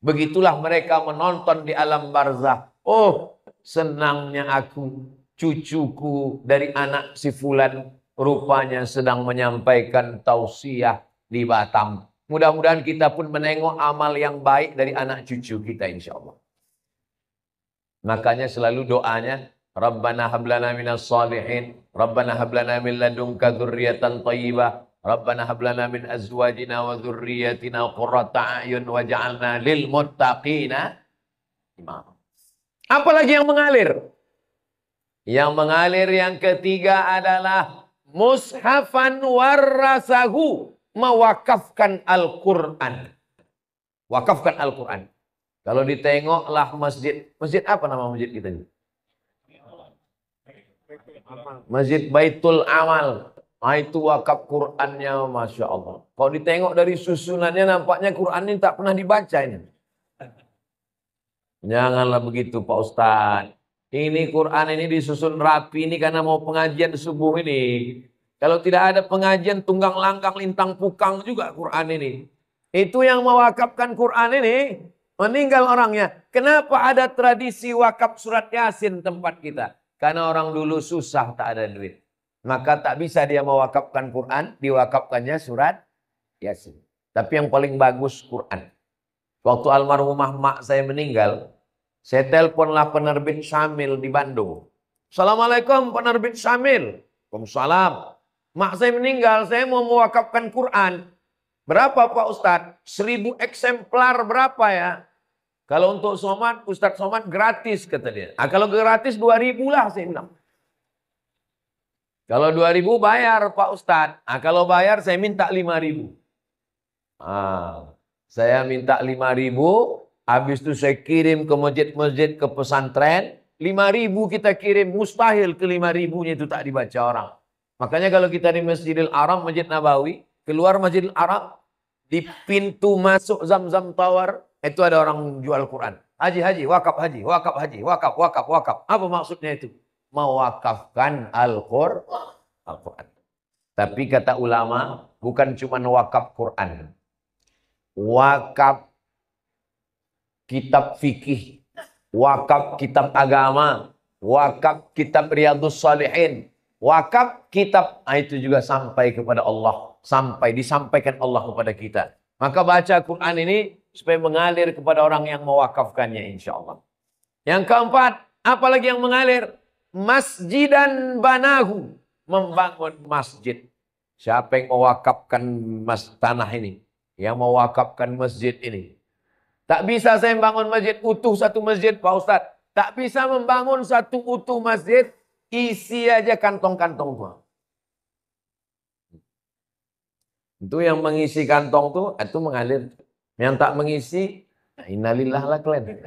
Begitulah mereka menonton di alam barzah. Oh, senangnya aku, cucuku dari anak si Fulan rupanya sedang menyampaikan tausiah di Batam. Mudah-mudahan kita pun menengok amal yang baik dari anak cucu kita insya Allah. Makanya selalu doanya, Rabbana hablana minas salihin, Rabbana hablana min ladunka dzurriyyatan thayyibah, Rabbana hablana min azwajina wa dzurriyyatina qurrata a'yun waj'alna lil muttaqina imama. Apalagi yang mengalir? Yang mengalir yang ketiga adalah mushafan warasahu, mewakafkan Al-Quran. Wakafkan Al-Quran. Kalau ditengoklah masjid. Masjid apa nama masjid kita ini? Masjid Baitul Amal. Itu wakaf Qurannya, Masya Allah. Kalau ditengok dari susunannya nampaknya Quran ini tak pernah dibaca ini. Janganlah begitu Pak Ustadz. Ini Quran ini disusun rapi ini karena mau pengajian subuh ini. Kalau tidak ada pengajian tunggang langgang lintang pukang juga Quran ini. Itu yang mewakafkan Quran ini. Meninggal orangnya. Kenapa ada tradisi wakaf surat Yasin tempat kita? Karena orang dulu susah tak ada duit. Maka tak bisa dia mewakafkan Quran, diwakafkannya surat Yasin. Tapi yang paling bagus Quran. Waktu almarhumah mak saya meninggal, saya teleponlah penerbit Syamil di Bandung. Assalamualaikum penerbit Syamil. Waalaikumsalam. Mak saya meninggal, saya mau mewakafkan Quran. Berapa Pak Ustadz? 1000 eksemplar berapa ya? Kalau untuk Somad, Ustadz Somad gratis kata dia. Kalau gratis 2000 lah saya bilang. Kalau 2000 bayar Pak Ustadz. Kalau bayar saya minta 5000. Saya minta 5000. Habis itu saya kirim ke masjid-masjid, ke pesantren. 5000 kita kirim. Mustahil ke 5000-nya itu tak dibaca orang. Makanya kalau kita di Masjidil Haram, Masjid Nabawi. Keluar Masjidil Haram. Di pintu masuk Zamzam Tower. Itu ada orang jual Quran. Haji, wakaf haji, wakaf haji, wakaf, wakaf, wakaf. Apa maksudnya itu? Mewakafkan Al-Quran. Tapi kata ulama, bukan cuma wakaf Quran. Wakaf kitab fikih, wakaf kitab agama, wakaf kitab Riyadhus Shalihin, wakaf kitab, itu juga sampai kepada Allah. Sampai disampaikan Allah kepada kita. Maka baca Quran ini supaya mengalir kepada orang yang mewakafkannya insya Allah. Yang keempat, apalagi yang mengalir? Masjidan banahu, membangun masjid. Siapa yang mewakafkan tanah ini? Yang mewakafkan masjid ini? Tak bisa saya membangun masjid utuh satu masjid, Pak Ustadz. Tak bisa membangun satu utuh masjid, isi aja kantong-kantong tua. Itu yang mengisi kantong tuh, itu mengalir. Yang tak mengisi, innalillah lah kalian.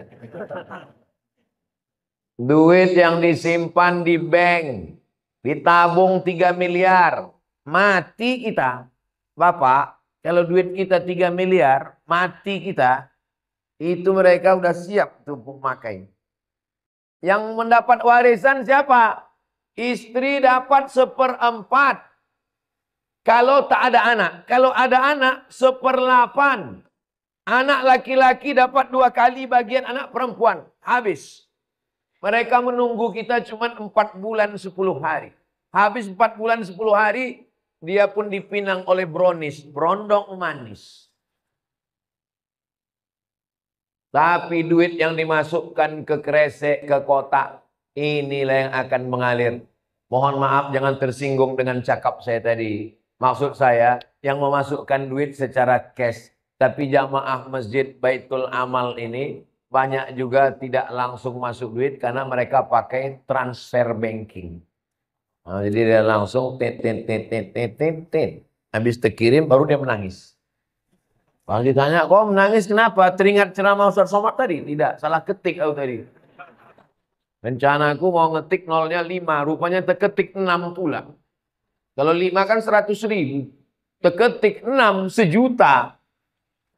Duit yang disimpan di bank, ditabung 3 miliar, mati kita. Bapak, kalau duit kita 3 miliar, mati kita, itu mereka udah siap tuh memakai. Yang mendapat warisan siapa? Istri dapat 1/4. Kalau tak ada anak. Kalau ada anak, 1/8. Anak laki-laki dapat 2 kali bagian anak perempuan. Habis. Mereka menunggu kita cuma 4 bulan 10 hari. Habis 4 bulan 10 hari, dia pun dipinang oleh bronis. Brondong manis. Tapi duit yang dimasukkan ke kresek, ke kotak, inilah yang akan mengalir. Mohon maaf jangan tersinggung dengan cakap saya tadi. Maksud saya yang memasukkan duit secara cash. Tapi jamaah masjid Baitul Amal ini banyak juga tidak langsung masuk duit karena mereka pakai transfer banking. Nah, jadi dia langsung habis terkirim baru dia menangis. Kalau ditanya, kok menangis kenapa? Teringat ceramah Ustaz Somad tadi? Tidak, salah ketik aku tadi. Rencanaku mau ngetik nolnya 5, rupanya terketik 6 pula. Kalau 5 kan 100.000, terketik 6 1.000.000.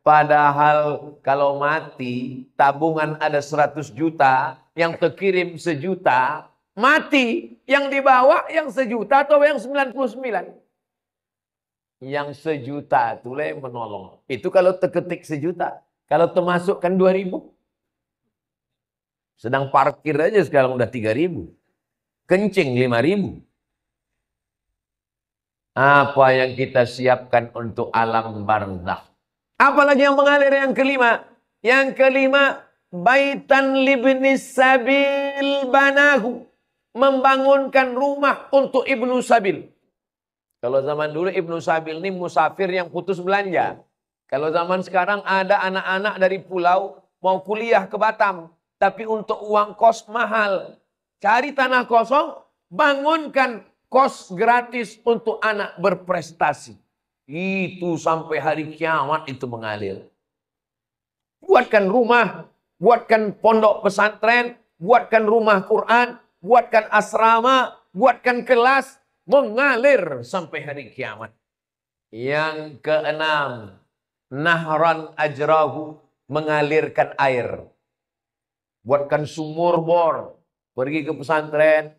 Padahal kalau mati, tabungan ada 100 juta, yang terkirim 1.000.000, mati. Yang dibawa yang 1.000.000 atau yang 99? Yang 1.000.000 itulah yang menolong. Itu kalau terketik 1.000.000. Kalau termasukkan 2.000. Sedang parkir aja sekarang udah 3.000. Kencing 5.000. Apa yang kita siapkan untuk alam barzakh? Apalagi yang mengalir yang kelima? Yang kelima, baitan libnis sabil banahu. Membangunkan rumah untuk ibnu sabil. Kalau zaman dulu Ibnu Sabil ini musafir yang putus belanja. Kalau zaman sekarang ada anak-anak dari pulau mau kuliah ke Batam. Tapi untuk uang kos mahal. Cari tanah kosong, bangunkan kos gratis untuk anak berprestasi. Itu sampai hari kiamat itu mengalir. Buatkan rumah, buatkan pondok pesantren, buatkan rumah Quran, buatkan asrama, buatkan kelas. Mengalir sampai hari kiamat. Yang keenam, nahran ajrahu, mengalirkan air. Buatkan sumur bor. Pergi ke pesantren,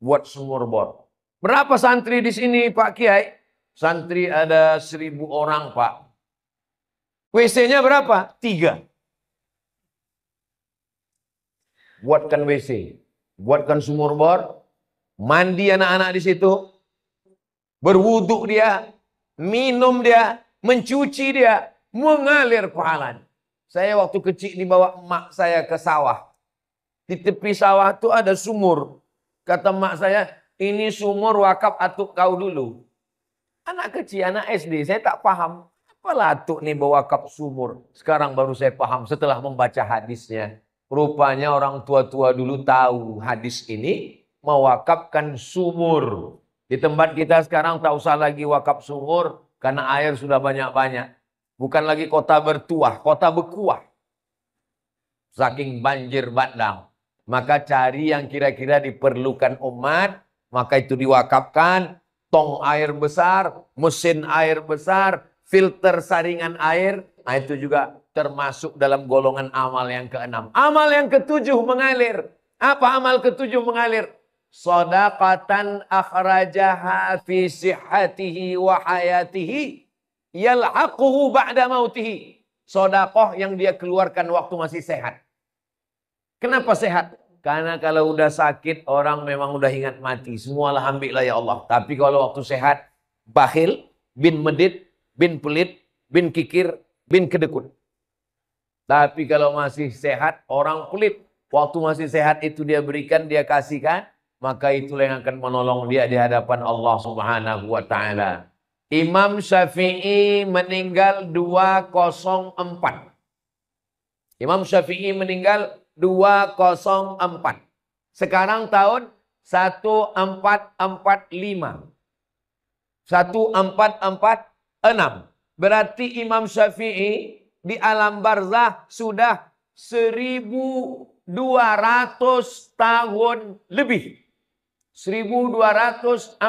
buat sumur bor. Berapa santri di sini Pak Kiai? Santri ada 1.000 orang Pak. WC-nya berapa? 3. Buatkan WC. Buatkan sumur bor. Mandi anak-anak di situ. Berwuduk dia, minum dia, mencuci dia, mengalir pahalanya. Saya waktu kecil dibawa emak saya ke sawah. Di tepi sawah itu ada sumur. Kata emak saya, ini sumur wakaf atuk kau dulu. Anak kecil, anak SD, saya tak paham. Apalah atuk nih bawa wakaf sumur. Sekarang baru saya paham setelah membaca hadisnya. Rupanya orang tua-tua dulu tahu hadis ini mewakafkan sumur. Di tempat kita sekarang tak usah lagi wakaf sumur karena air sudah banyak-banyak. Bukan lagi kota bertuah, kota berkuah. Saking banjir bandang. Maka cari yang kira-kira diperlukan umat, maka itu diwakafkan. Tong air besar, mesin air besar, filter saringan air. Nah itu juga termasuk dalam golongan amal yang keenam. Amal yang ketujuh mengalir. Apa amal ketujuh mengalir? Shadaqatan akhrajaha fi sihhatihi wa hayatihi yalhaquhu ba'da mautihi. Sedekah yang dia keluarkan waktu masih sehat. Kenapa sehat? Karena kalau udah sakit orang memang udah ingat mati. Semualah ambillah ya Allah. Tapi kalau waktu sehat, bakhil, bin medit, bin pelit, bin kikir, bin kedekut. Tapi kalau masih sehat, orang pelit. Waktu masih sehat itu dia berikan, dia kasihkan. Maka itulah yang akan menolong dia di hadapan Allah Subhanahu wa ta'ala. Imam Syafi'i meninggal 204. Imam Syafi'i meninggal 204. Sekarang tahun 1445. 1446. Berarti Imam Syafi'i di alam barzah sudah 1200 tahun lebih. 1240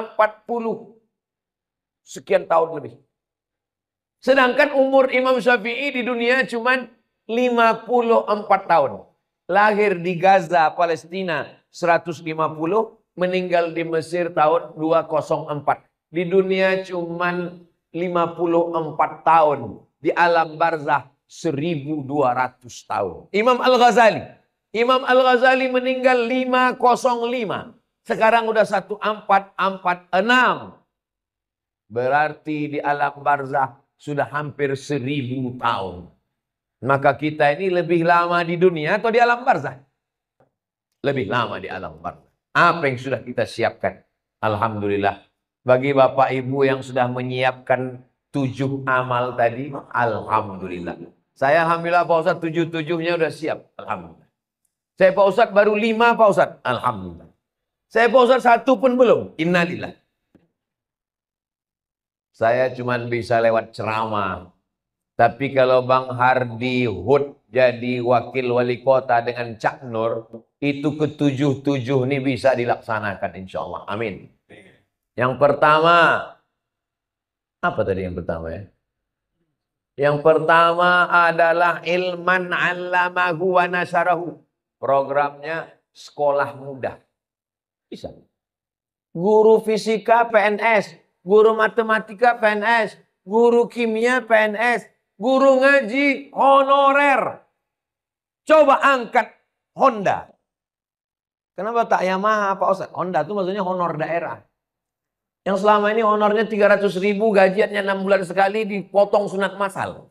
sekian tahun lebih. Sedangkan umur Imam Syafi'i di dunia cuma 54 tahun. Lahir di Gaza, Palestina 150, meninggal di Mesir tahun 204. Di dunia cuma 54 tahun. Di alam barzah 1200 tahun. Imam Al-Ghazali meninggal 505. Sekarang udah 1446. Berarti di alam barzah sudah hampir 1000 tahun. Maka kita ini lebih lama di dunia atau di alam barzah? Lebih lama di alam barzah. Apa yang sudah kita siapkan? Alhamdulillah. Bagi Bapak Ibu yang sudah menyiapkan 7 amal tadi, alhamdulillah. Saya alhamdulillah Pak Ustadz 7-7-nya udah siap. Alhamdulillah. Saya Pak Ustadz baru 5 Pak Ustadz. Alhamdulillah. Saya Pak Ustadz 1 pun belum. Innalillah. Saya cuma bisa lewat ceramah. Tapi kalau Bang Hardi Hud jadi wakil wali kota dengan Cak Nur, itu ke-7 ini bisa dilaksanakan insya Allah. Amin. Yang pertama, apa tadi yang pertama ya? Yang pertama adalah ilman 'allamahu wa nasyarahu. Programnya sekolah mudah. Bisa. Guru fisika PNS, guru matematika PNS, guru kimia PNS, guru ngaji honorer. Coba angkat Honda. Kenapa tak Yamaha Pak Ustadz? Honda itu maksudnya honor daerah. Yang selama ini honornya 300.000, gajiannya 6 bulan sekali, dipotong sunat masal.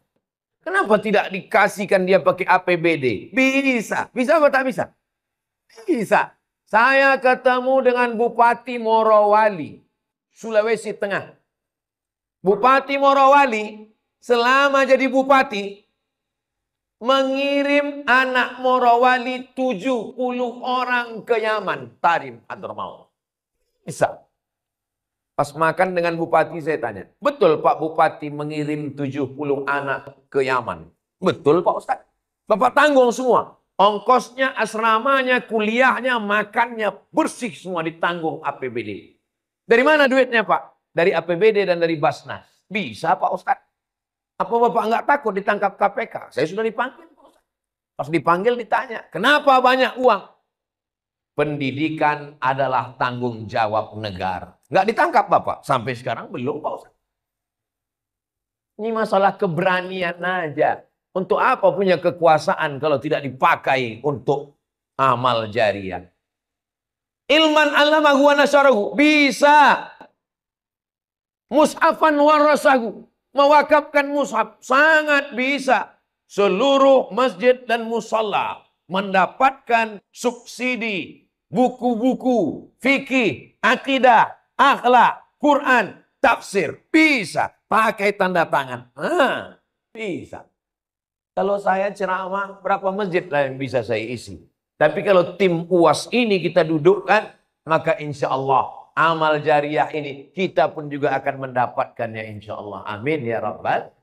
Kenapa tidak dikasihkan dia pakai APBD? Bisa. Bisa apa tak bisa? Bisa. Saya ketemu dengan Bupati Morowali, Sulawesi Tengah. Bupati Morowali selama jadi bupati mengirim anak Morowali 70 orang ke Yaman. Tarim Hadramaut. Bisa. Pas makan dengan bupati saya tanya, betul Pak Bupati mengirim 70 anak ke Yaman? Betul Pak Ustadz. Bapak tanggung semua. Ongkosnya, asramanya, kuliahnya, makannya, bersih semua ditanggung APBD. Dari mana duitnya Pak? Dari APBD dan dari Basnas. Bisa Pak Ustadz. Apa Bapak nggak takut ditangkap KPK? Saya sudah dipanggil Pak Ustadz. Pas dipanggil ditanya, kenapa banyak uang? Pendidikan adalah tanggung jawab negara. Nggak ditangkap Bapak? Sampai sekarang belum Pak Ustadz. Ini masalah keberanian aja. Untuk apa punya kekuasaan kalau tidak dipakai untuk amal jariah? Ilman 'allamahu wa nasyarahu. Bisa. Mushafan warasahu. Mewakafkan mushaf. Sangat bisa. Seluruh masjid dan musalla mendapatkan subsidi buku-buku fikih, akidah, akhlak, Quran, tafsir. Bisa. Pakai tanda tangan. Bisa. Kalau saya ceramah, berapa masjid lah yang bisa saya isi. Tapi kalau tim UAS ini kita dudukkan, maka insya Allah amal jariah ini kita pun juga akan mendapatkannya insya Allah. Amin ya Rabbal.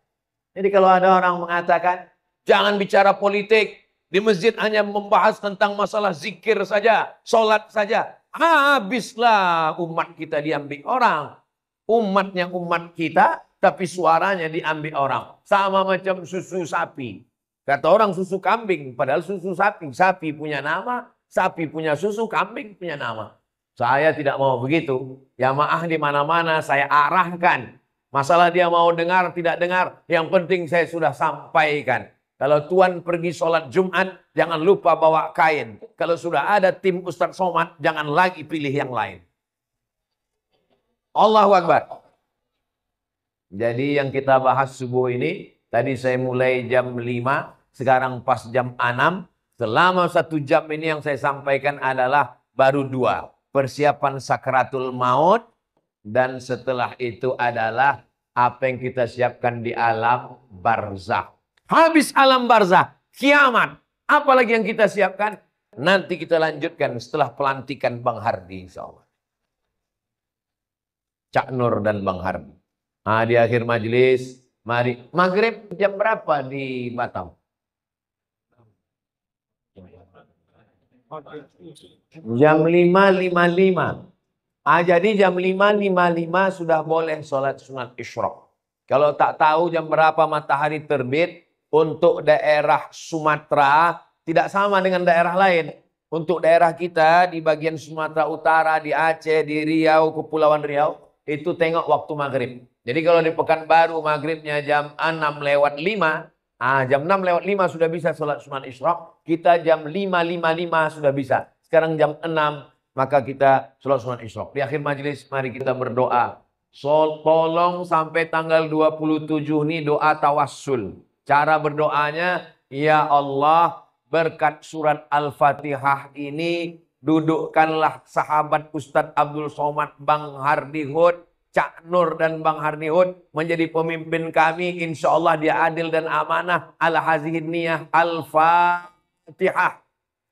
Jadi kalau ada orang mengatakan, jangan bicara politik. Di masjid hanya membahas tentang masalah zikir saja, sholat saja. Habislah umat kita diambil orang. Umatnya umat kita, tapi suaranya diambil orang. Sama macam susu sapi. Kata orang susu kambing, padahal susu sapi. Sapi punya nama, sapi punya susu, kambing punya nama. Saya tidak mau begitu. Jamaah di mana-mana saya arahkan. Masalah dia mau dengar, tidak dengar. Yang penting saya sudah sampaikan. Kalau tuan pergi sholat Jumat, jangan lupa bawa kain. Kalau sudah ada tim Ustadz Somad, jangan lagi pilih yang lain. Allahu Akbar. Jadi yang kita bahas subuh ini, tadi saya mulai jam 5, sekarang pas jam 6. Selama 1 jam ini yang saya sampaikan adalah baru 2. Persiapan sakratul maut, dan setelah itu adalah apa yang kita siapkan di alam barzakh. Habis alam barzakh, kiamat. Apalagi yang kita siapkan? Nanti kita lanjutkan setelah pelantikan Bang Hardi, insyaallah. Cak Nur dan Bang Hardi. Nah, di akhir majelis, mari. Maghrib jam berapa di Batam? Jam 5.55. Jadi jam 5.55 sudah boleh sholat sunat isyraq. Kalau tak tahu jam berapa matahari terbit, untuk daerah Sumatera tidak sama dengan daerah lain. Untuk daerah kita di bagian Sumatera Utara, di Aceh, di Riau, Kepulauan Riau, itu tengok waktu maghrib. Jadi kalau di Pekanbaru maghribnya jam 6:05, jam 6:05 sudah bisa sholat sunat isyraq. Kita jam 5.55 sudah bisa. Sekarang jam 6. Maka kita sholat sunat isyraq. Di akhir majelis, mari kita berdoa. Tolong sampai tanggal 27 ini doa tawassul. Cara berdoanya, ya Allah, berkat surat Al-Fatihah ini, dudukkanlah sahabat Ustadz Abdul Somad, Bang Hardi Hud, Cak Nur dan Bang Hardi Hud menjadi pemimpin kami. Insya Allah dia adil dan amanah. Al-Hazihin Niyah Al-Fatihah.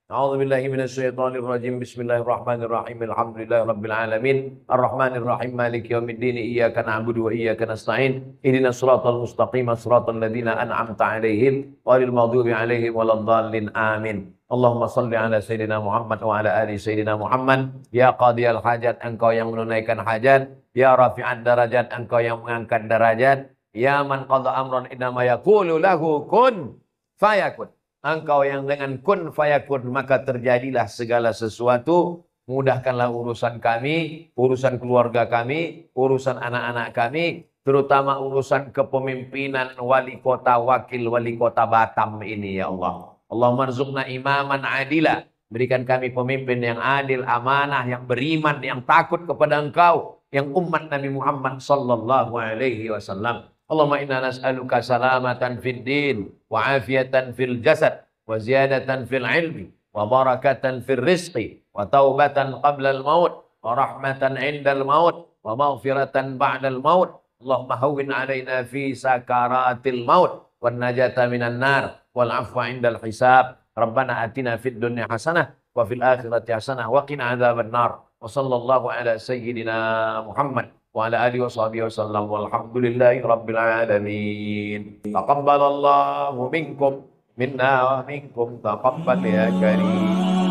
A'udzubillahi minasyaitonirrajim. Bismillahirrahmanirrahim. Alhamdulillahirabbil alamin. Arrahmanirrahim. Maliki yaumiddin. Iyyaka na'budu wa iyyaka nasta'in. Ihdinas siratal mustaqim, siratal ladzina an'amta 'alaihim ghairil maghdubi 'alaihim waladdallin. Amin. Allahumma shalli ala sayyidina Muhammad wa ala ali sayyidina Muhammad. Ya qadiyal hajat, engkau yang menunaikan hajat. Ya rafi'ad darajat, engkau yang mengangkat derajat. Ya man qadha amran innama yaqulu lahu kun fayakun. Engkau yang dengan kun fayakun, maka terjadilah segala sesuatu. Mudahkanlah urusan kami, urusan keluarga kami, urusan anak-anak kami, terutama urusan kepemimpinan wali kota, wakil wali kota Batam ini, ya Allah. Allahumma rzuqna imaman adila. Berikan kami pemimpin yang adil, amanah, yang beriman, yang takut kepada Engkau, yang umat Nabi Muhammad sallallahu alaihi wasallam. Allahumma inna nas'aluka salamatan fid din wa afiatan fil jasad wa ziyadatan fil ilmi wa barakatan fil rizqi wa taubatan qabla al maut wa rahmatan indal maut wa maghfiratan ba'dal maut. Allahumma hawwin alaina fi sakaratil maut wan najata minan nar wal afwa indal hisab. Rabbana atina fid dunya hasanah wa fil akhirati hasanah wa qina adzaban nar. Wa sallallahu ala sayyidina Muhammad wa ala alihi wa sahbihi wasallam walhamdulillahi rabbil alamin. Taqabbalallahu minkum minna wa minkum taqabbal ya karim.